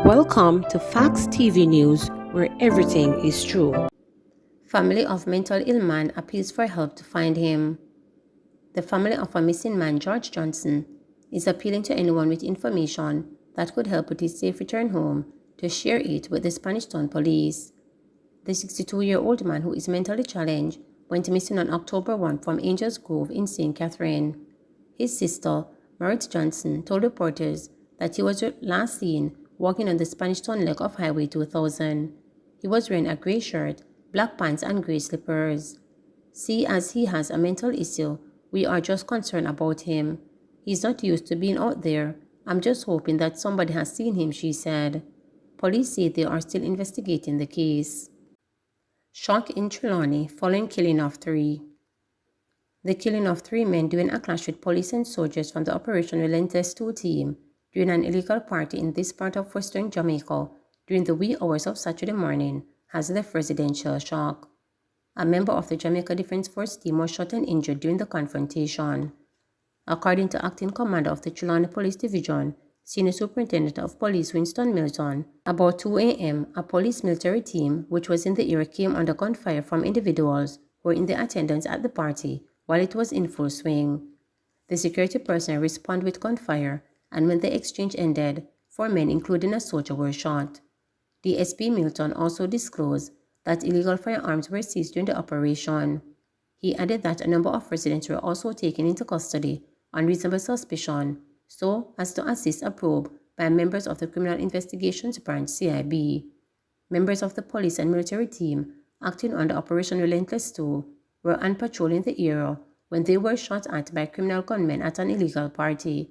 Welcome to Facts TV News, where everything is true. Family of mental ill man appeals for help to find him. The family of a missing man, George Johnson, is appealing to anyone with information that could help with his safe return home to share it with the Spanish Town police. The 62-year-old man, who is mentally challenged, went missing on October 1 from Angels Grove in St. Catherine. His sister, Marit Johnson, told reporters that he was last seen walking on the Spanish Town leg of Highway 2000. He was wearing a gray shirt, black pants, and gray slippers. "See, as he has a mental issue, we are just concerned about him. He's not used to being out there. I'm just hoping that somebody has seen him," she said. Police say they are still investigating the case. Shock in Trelawny following killing of 3. The killing of 3 men during a clash with police and soldiers from the Operation Relentless 2 team during an illegal party in this part of western Jamaica during the wee hours of Saturday morning has left residential shock. A member of the Jamaica Defence Force team was shot and injured during the confrontation. According to Acting Commander of the Trelawny Police Division, Senior Superintendent of Police Winston Milton, about 2 a.m., a police military team which was in the area came under gunfire from individuals who were in the attendance at the party while it was in full swing. The security personnel responded with gunfire, and when the exchange ended, 4 men, including a soldier, were shot. DSP Milton also disclosed that illegal firearms were seized during the operation. He added that a number of residents were also taken into custody on reasonable suspicion, so as to assist a probe by members of the Criminal Investigations Branch (CIB). Members of the police and military team acting under Operation Relentless 2 were on patrol in the area when they were shot at by criminal gunmen at an illegal party.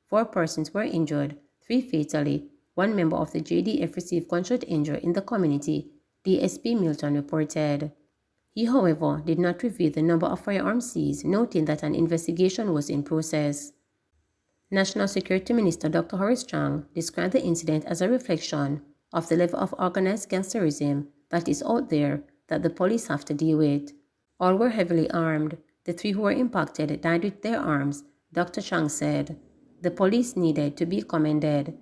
4 persons were injured, 3 fatally. 1 member of the JDF received gunshot injury in the community, DSP Milton reported. He, however, did not reveal the number of firearms seized, noting that an investigation was in process. National Security Minister Dr. Horace Chang described the incident as a reflection of the level of organized gangsterism that is out there that the police have to deal with. All were heavily armed. The 3 who were impacted died with their arms, Dr. Chang said. The police needed to be commended.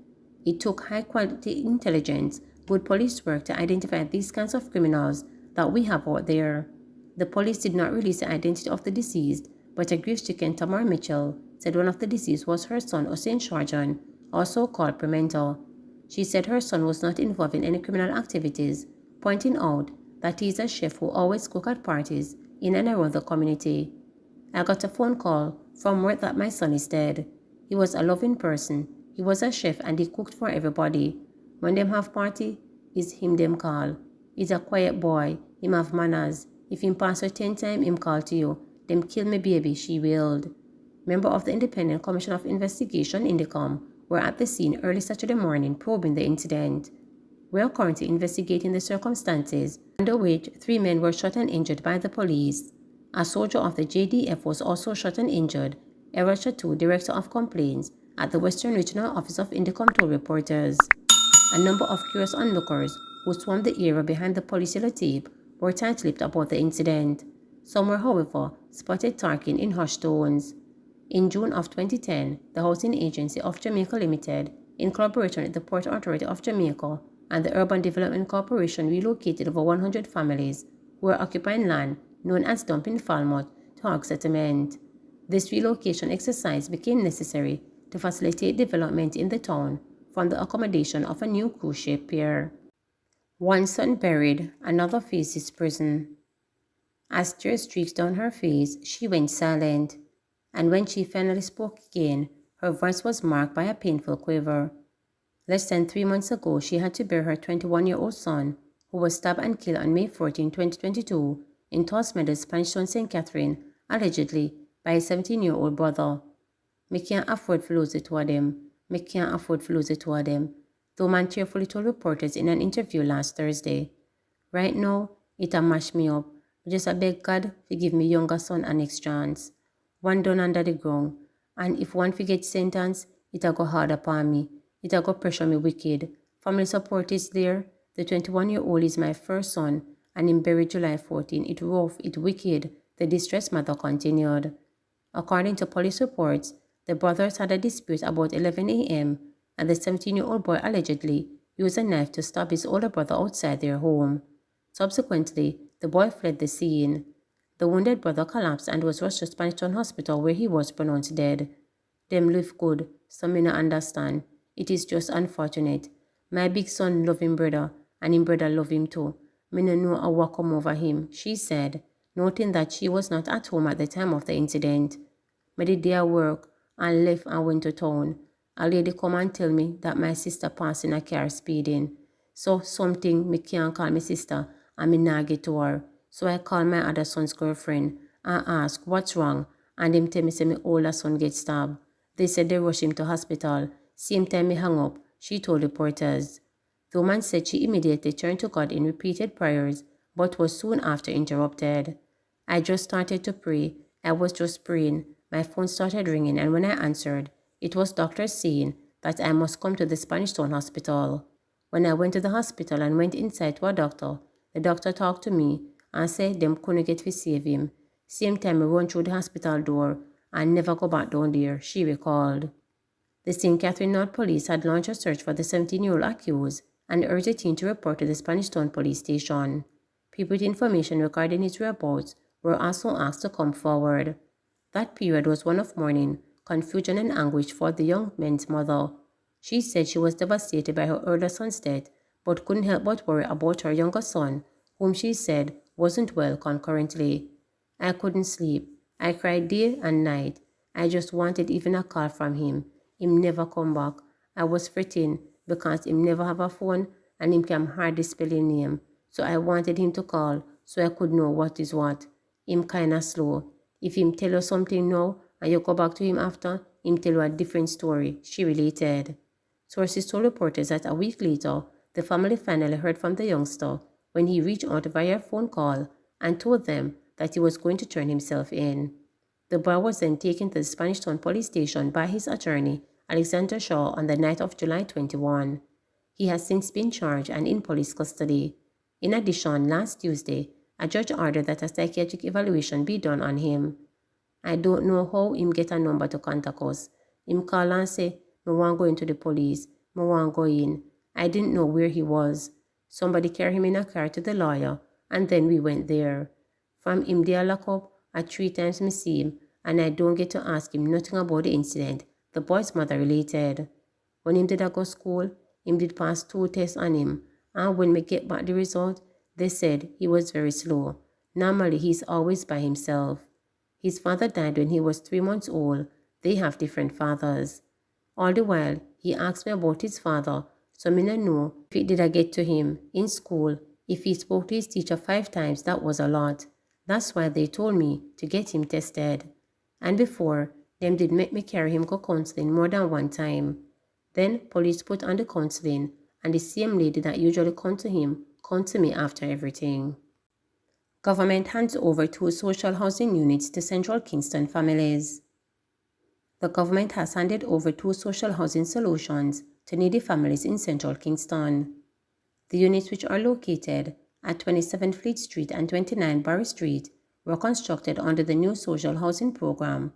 It took high-quality intelligence, good police work to identify these kinds of criminals that we have out there. The police did not release the identity of the deceased, but a grief-stricken Tamar Mitchell said one of the deceased was her son, Hussein Sharjan, also called Pimentel. She said her son was not involved in any criminal activities, pointing out that he is a chef who always cooks at parties in and around the community. "I got a phone call from work that my son is dead. He was a loving person. He was a chef and he cooked for everybody. When them have party, it's him them call. He's a quiet boy. Him have manners. If him pass her 10 times, him call to you. Them kill me baby," she wailed. Member of the Independent Commission of Investigation, INDECOM, were at the scene early Saturday morning probing the incident. "We are currently investigating the circumstances under which 3 men were shot and injured by the police. A soldier of the JDF was also shot and injured," Era Chatu, Director of Complaints at the Western Regional Office of INDECOM, told reporters. A number of curious onlookers who swarmed the area behind the police yellow tape were tight-lipped about the incident. Some were, however, spotted talking in hushed tones. In June of 2010, the Housing Agency of Jamaica Limited, in collaboration with the Port Authority of Jamaica and the Urban Development Corporation, relocated over 100 families who were occupying land known as Dump in Falmouth to Hog Settlement. This relocation exercise became necessary to facilitate development in the town from the accommodation of a new cruise ship pier. One son buried, another faces prison. As tears streaked down her face, she went silent, and when she finally spoke again, her voice was marked by a painful quiver. Less than 3 months ago, she had to bury her 21-year-old son, who was stabbed and killed on May 14, 2022, in Toss Meadows, Spanish Town, St. Catherine, allegedly by his 17-year-old brother. "Me can't afford to lose the 2 of them. Me can't afford to lose the 2 of them," the man tearfully told reporters in an interview last Thursday. "Right now, it a mash me up. I just a beg God to give me younger son a next chance. One done under the ground, and if one forget sentence, it a go hard upon me. It a go pressure me wicked. Family support is there. The 21-year-old is my first son, and him buried July 14. It rough, it wicked," the distressed mother continued. According to police reports, the brothers had a dispute about 11 a.m., and the 17-year-old boy allegedly used a knife to stab his older brother outside their home. Subsequently, the boy fled the scene. The wounded brother collapsed and was rushed to Spanish Town Hospital where he was pronounced dead. Them live good, so me no understand. It is just unfortunate. My big son love him brother, and him brother love him too. Me no know how what come over him, she said, noting that she was not at home at the time of the incident. Me did their work and left and went to town. A lady come and tell me that my sister passed in a car speeding. So something me can't call my sister and me nah get to her. So I call my other son's girlfriend and ask what's wrong, and him tell me say my older son get stabbed. They said they rush him to hospital. Same time me hung up, she told reporters. The woman said she immediately turned to God in repeated prayers, but was soon after interrupted. I just started to pray. I was just praying. My phone started ringing, and when I answered, it was doctors saying that I must come to the Spanish Town Hospital. When I went to the hospital and went inside to a doctor, the doctor talked to me and said them couldn't get to save him. Same time I run through the hospital door and never go back down there, she recalled. The St. Catherine North Police had launched a search for the 17-year-old accused and urged the teen to report to the Spanish Town Police Station. People with information regarding his whereabouts were also asked to come forward. That period was one of mourning, confusion and anguish for the young man's mother. She said she was devastated by her elder son's death, but couldn't help but worry about her younger son, whom she said wasn't well concurrently. I couldn't sleep. I cried day and night. I just wanted even a call from him. Him never come back. I was fretting because him never have a phone and him can hardly spell his name. So I wanted him to call so I could know what is what. Him kinda slow. If him tell you something now and you go back to him after, him tell you a different story, she related. Sources told reporters that a week later, the family finally heard from the youngster when he reached out via phone call and told them that he was going to turn himself in. The boy was then taken to the Spanish Town Police Station by his attorney, Alexander Shaw, on the night of July 21. He has since been charged and in police custody. In addition, last Tuesday, a judge ordered that a psychiatric evaluation be done on him. I don't know how him get a number to contact us. Him call and say, me want go into the police, me want go in. I didn't know where he was. Somebody carried him in a car to the lawyer, and then we went there. From him there lock up, at 3 times me see him, and I don't get to ask him nothing about the incident, the boy's mother related. When him did a go school, him did pass 2 tests on him, and when me get back the result, they said he was very slow. Normally, he's always by himself. His father died when he was 3 months old. They have different fathers. All the while, he asked me about his father, so me no know if it did I get to him. In school, if he spoke to his teacher 5 times, that was a lot. That's why they told me to get him tested. And before, them did make me carry him go counseling more than 1 time. Then police put on the counseling, and the same lady that usually come to him come to me after everything. Government hands over 2 social housing units to Central Kingston families. The government has handed over 2 social housing solutions to needy families in Central Kingston. The units, which are located at 27 Fleet Street and 29 Barry Street, were constructed under the new social housing program.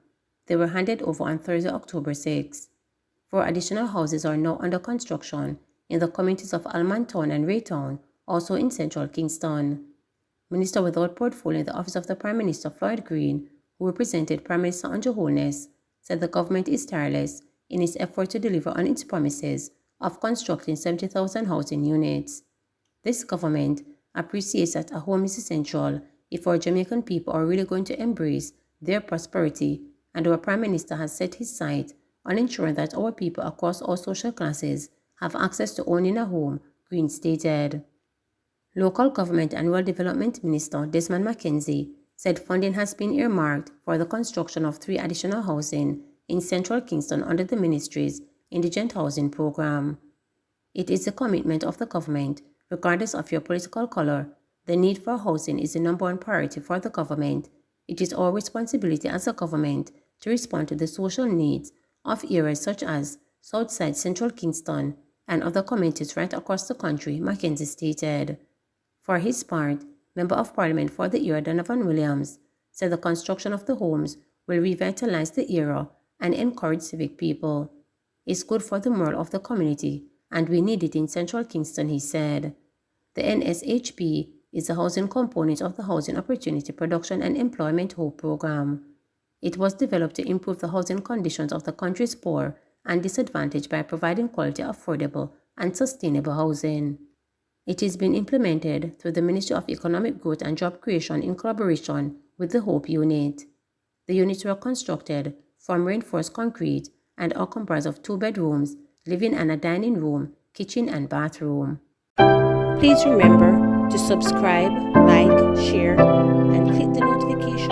They were handed over on Thursday, October 6. 4 additional houses are now under construction in the communities of Almantown and Raytown, also in Central Kingston. Minister without portfolio in the Office of the Prime Minister, Floyd Green, who represented Prime Minister Andrew Holness, said the government is tireless in its effort to deliver on its promises of constructing 70,000 housing units. This government appreciates that a home is essential if our Jamaican people are really going to embrace their prosperity, and our Prime Minister has set his sight on ensuring that our people across all social classes have access to owning a home, Green stated. Local Government and Rural Development Minister Desmond McKenzie said funding has been earmarked for the construction of 3 additional housing in Central Kingston under the ministry's Indigent Housing Program. It is the commitment of the government, regardless of your political color. The need for housing is the number 1 priority for the government. It is our responsibility as a government to respond to the social needs of areas such as Southside Central Kingston and other communities right across the country, McKenzie stated. For his part, Member of Parliament for the area Donovan Williams said the construction of the homes will revitalize the area and encourage civic people. It's good for the morale of the community and we need it in Central Kingston, he said. The NSHP is the housing component of the Housing Opportunity Production and Employment Hope program. It was developed to improve the housing conditions of the country's poor and disadvantaged by providing quality, affordable, and sustainable housing. It is being implemented through the Ministry of Economic Growth and Job Creation in collaboration with the Hope Unit. The units were constructed from reinforced concrete and are comprised of 2 bedrooms, living and a dining room, kitchen and bathroom. Please remember to subscribe, like, share, and click the notification